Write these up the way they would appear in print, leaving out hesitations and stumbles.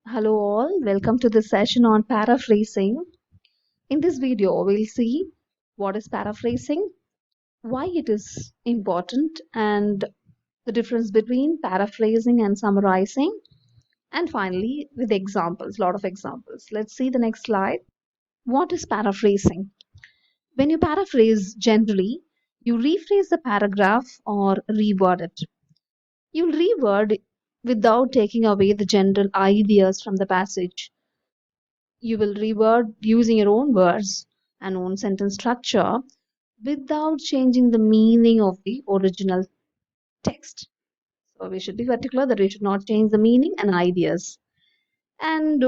Hello all, welcome to this session on paraphrasing. In this video, we'll see what is paraphrasing, why it is important, and the difference between paraphrasing and summarizing, and finally with examples, lot of examples. Let's see the next slide. What is paraphrasing? When you paraphrase generally, you rephrase the paragraph or reword it. You'll reword without taking away the general ideas from the passage. You will reword using your own words and own sentence structure without changing the meaning of the original text. So we should be particular that we should not change the meaning and ideas. And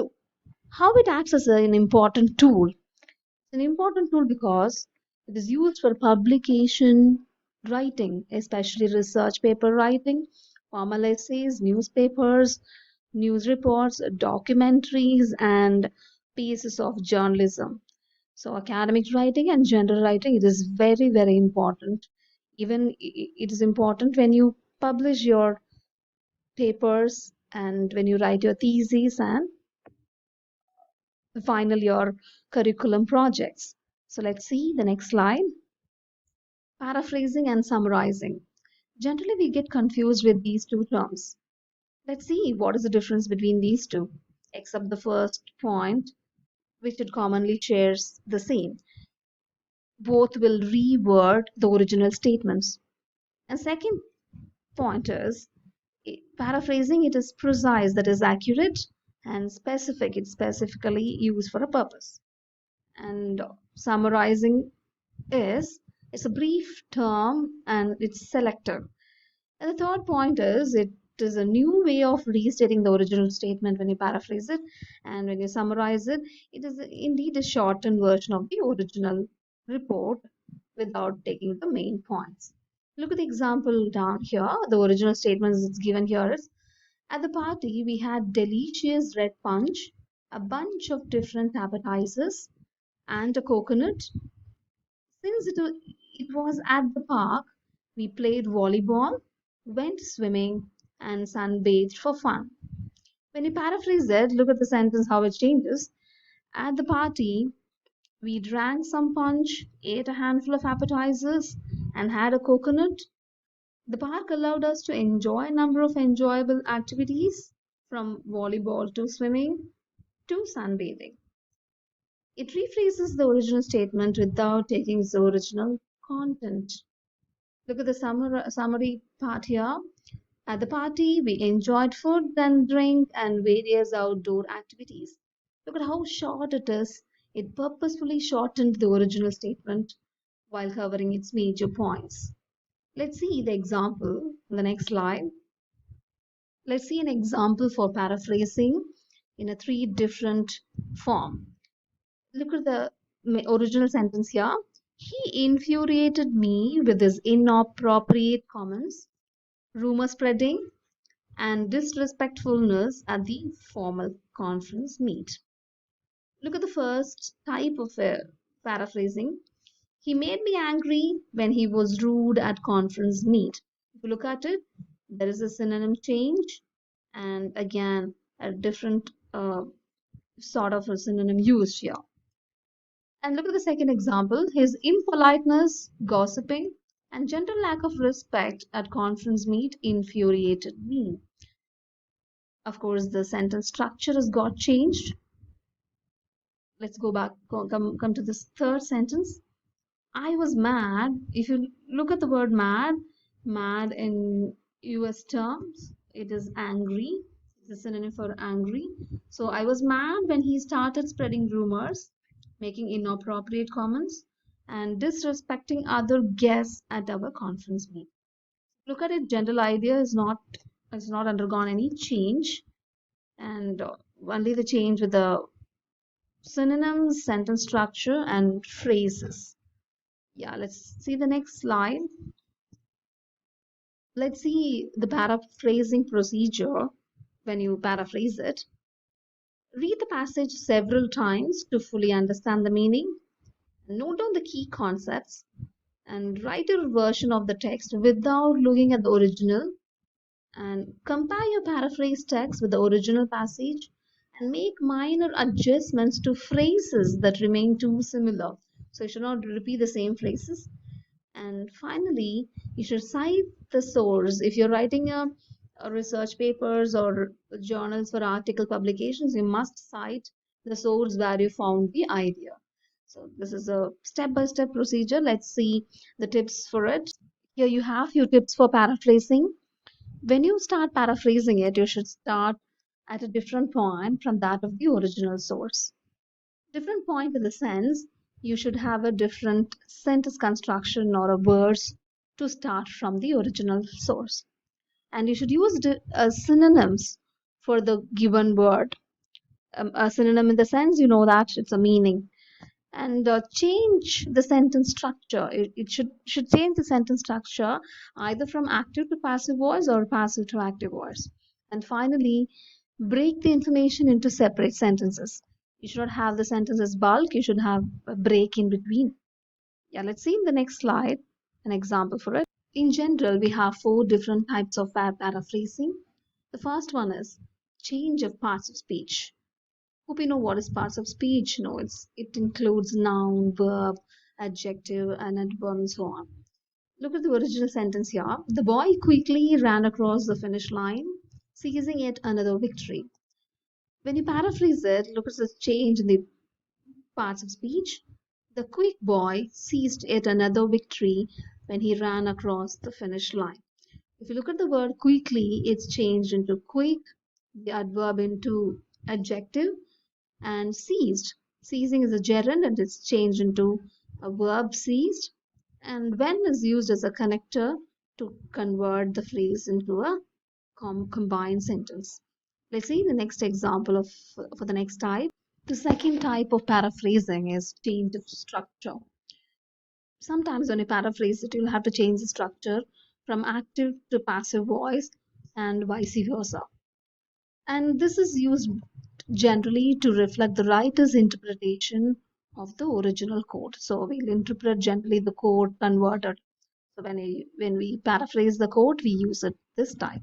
how it acts as an important tool. It's an important tool because it is used for publication writing, especially research paper writing, formal essays, newspapers, news reports, documentaries, and pieces of journalism. So academic writing and general writing, it is very, very important. Even it is important when you publish your papers and when you write your theses and final your curriculum projects. So let's see the next slide. Paraphrasing and summarizing. Generally, we get confused with these two terms. Let's see what is the difference between these two, except the first point, which it commonly shares the same. Both will reword the original statements. And second point is paraphrasing, it is precise, that is accurate, and specific, it's specifically used for a purpose. And summarizing is it's a brief term and it's selective. And the third point is it is a new way of restating the original statement when you paraphrase it, and when you summarize it, it is indeed a shortened version of the original report without taking the main points. Look at the example down here. The original statement is given here is at the party we had delicious red punch, a bunch of different appetizers, and a coconut. Since it was at the park, we played volleyball, went swimming, and sunbathed for fun. When you paraphrase it, look at the sentence how it changes. At the party, we drank some punch, ate a handful of appetizers, and had a coconut. The park allowed us to enjoy a number of enjoyable activities from volleyball to swimming to sunbathing. It rephrases the original statement without taking its original content. Look at the summary part here. At the party, we enjoyed food and drink and various outdoor activities. Look at how short it is. It purposefully shortened the original statement while covering its major points. Let's see the example on the next slide. Let's see an example for paraphrasing in a three different form. Look at the original sentence here. He infuriated me with his inappropriate comments, rumor spreading, and disrespectfulness at the formal conference meet. Look at the first type of paraphrasing. He made me angry when he was rude at conference meet. If you look at it, there is a synonym change and again a different sort of a synonym used here. And look at the second example. His impoliteness, gossiping, and general lack of respect at conference meet infuriated me. Of course, the sentence structure has got changed. Let's go back, come to this third sentence. I was mad. If you look at the word mad, mad in US terms, it is angry. It's a synonym for angry. So I was mad when he started spreading rumors, making inappropriate comments, and disrespecting other guests at our conference meeting. Look at it, general idea is not has not undergone any change, and only the change with the synonyms, sentence structure, and phrases. Yeah, let's see the next slide. Let's see the paraphrasing procedure when you paraphrase it. Read the passage several times to fully understand the meaning. Note down the key concepts and write your version of the text without looking at the original. And compare your paraphrase text with the original passage and make minor adjustments to phrases that remain too similar. So you should not repeat the same phrases. And finally, you should cite the source. If you're writing a research papers or journals for article publications, you must cite the source where you found the idea. So this is a step-by-step procedure. Let's see the tips for it. Here you have your tips for paraphrasing. When you start paraphrasing it, you should start at a different point from that of the original source. Different point in the sense you should have a different sentence construction or a verse to start from the original source. And you should use synonyms for the given word. A synonym in the sense you know that it's a meaning, and change the sentence structure. It should change the sentence structure either from active to passive voice or passive to active voice. And finally, break the information into separate sentences. You should not have the sentences bulk, you should have a break in between. Yeah, let's see in the next slide an example for it. In general, we have four different types of paraphrasing. The first one is change of parts of speech. Hope you know what is parts of speech. No, it includes noun, verb, adjective, and adverb, and so on. Look at the original sentence here. The boy quickly ran across the finish line, seizing yet another victory. When you paraphrase it, look at the change in the parts of speech. The quick boy seized yet another victory when he ran across the finish line. If you look at the word quickly, it's changed into quick, the adverb into adjective, and seized. Seizing is a gerund and it's changed into a verb seized. And when is used as a connector to convert the phrase into a combined sentence. Let's see the next example of for the next type. The second type of paraphrasing is change of structure. Sometimes when you paraphrase it, you'll have to change the structure from active to passive voice and vice versa. And this is used generally to reflect the writer's interpretation of the original code. So we'll interpret generally the code converted. So when we paraphrase the code, we use it this type.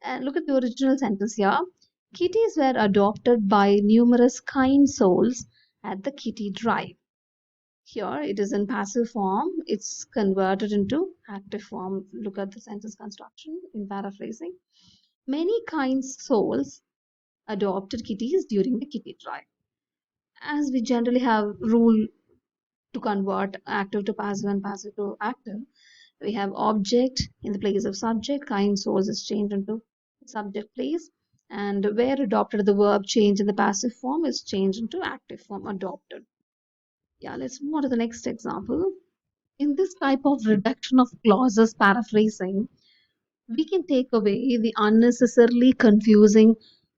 And look at the original sentence here. Kitties were adopted by numerous kind souls at the kitty drive. Here it is in passive form. It's converted into active form. Look at the sentence construction in paraphrasing. Many kind souls adopted kitties during the kitty drive. As we generally have rule to convert active to passive and passive to active, we have object in the place of subject, kind souls is changed into subject place, and where adopted, the verb change in the passive form is changed into active form adopted. Yeah, let's move on to the next example. In this type of reduction of clauses paraphrasing, we can take away the unnecessarily confusing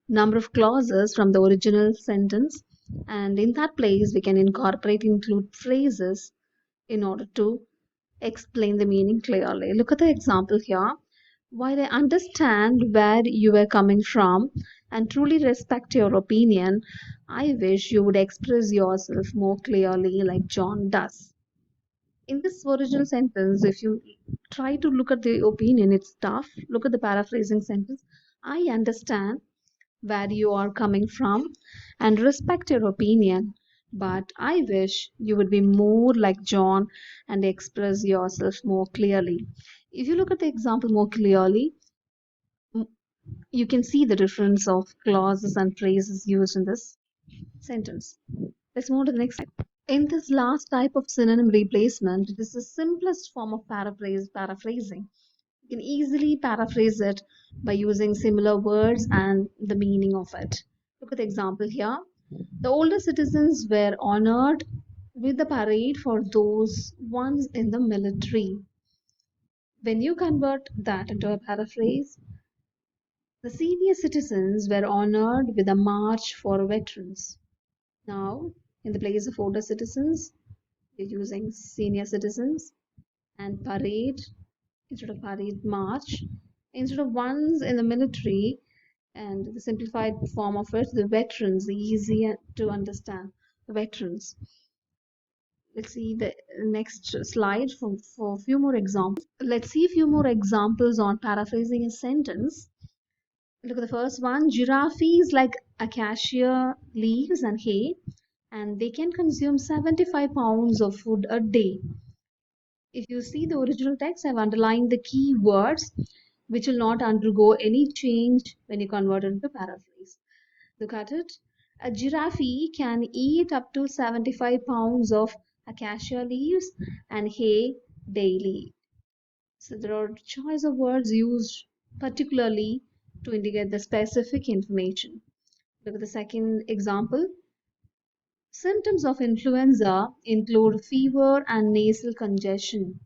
number of clauses from the original sentence, and in that place we can include phrases in order to explain the meaning clearly. Look at the example here. While I understand where you are coming from and truly respect your opinion, I wish you would express yourself more clearly like John does. In this original sentence, if you try to look at the opinion, it's tough. Look at the paraphrasing sentence. I understand where you are coming from and respect your opinion, but I wish you would be more like John and express yourself more clearly. If you look at the example more clearly, you can see the difference of clauses and phrases used in this sentence. Let's move to the next slide. In this last type of synonym replacement, it is the simplest form of paraphrasing. You can easily paraphrase it by using similar words and the meaning of it. Look at the example here. The older citizens were honored with the parade for those once in the military. When you convert that into a paraphrase, the senior citizens were honored with a march for veterans. Now, in the place of older citizens, we're using senior citizens, and parade instead of parade, march. Instead of ones in the military, and the simplified form of it, the veterans, the easy to understand, the veterans. Let's see the next slide for a few more examples. Let's see a few more examples on paraphrasing a sentence. Look at the first one. Giraffe is like acacia leaves and hay, and they can consume 75 pounds of food a day. If you see the original text, I've underlined the key words which will not undergo any change when you convert it into paraphrase. Look at it. A giraffe can eat up to 75 pounds of acacia leaves and hay daily. So there are choice of words used particularly to indicate the specific information. Look at the second example. Symptoms of influenza include fever and nasal congestion.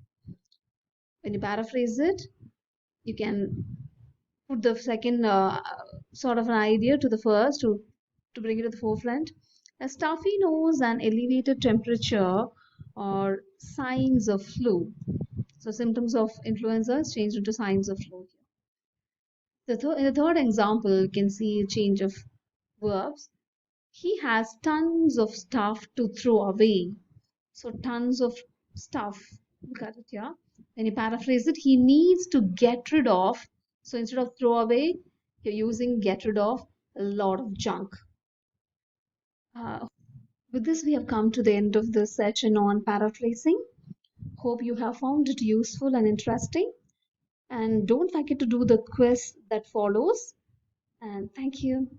When you paraphrase it, you can put the second sort of an idea to the first to bring it to the forefront. A stuffy nose and elevated temperature are signs of flu. So symptoms of influenza is changed into signs of flu. In the third example, you can see a change of verbs. He has tons of stuff to throw away. So tons of stuff. Look at it, yeah. When you paraphrase it, he needs to get rid of. So instead of throw away, you're using get rid of a lot of junk. Uh, with this, we have come to the end of this session on paraphrasing. Hope you have found it useful and interesting. And don't forget to do the quiz that follows. And thank you.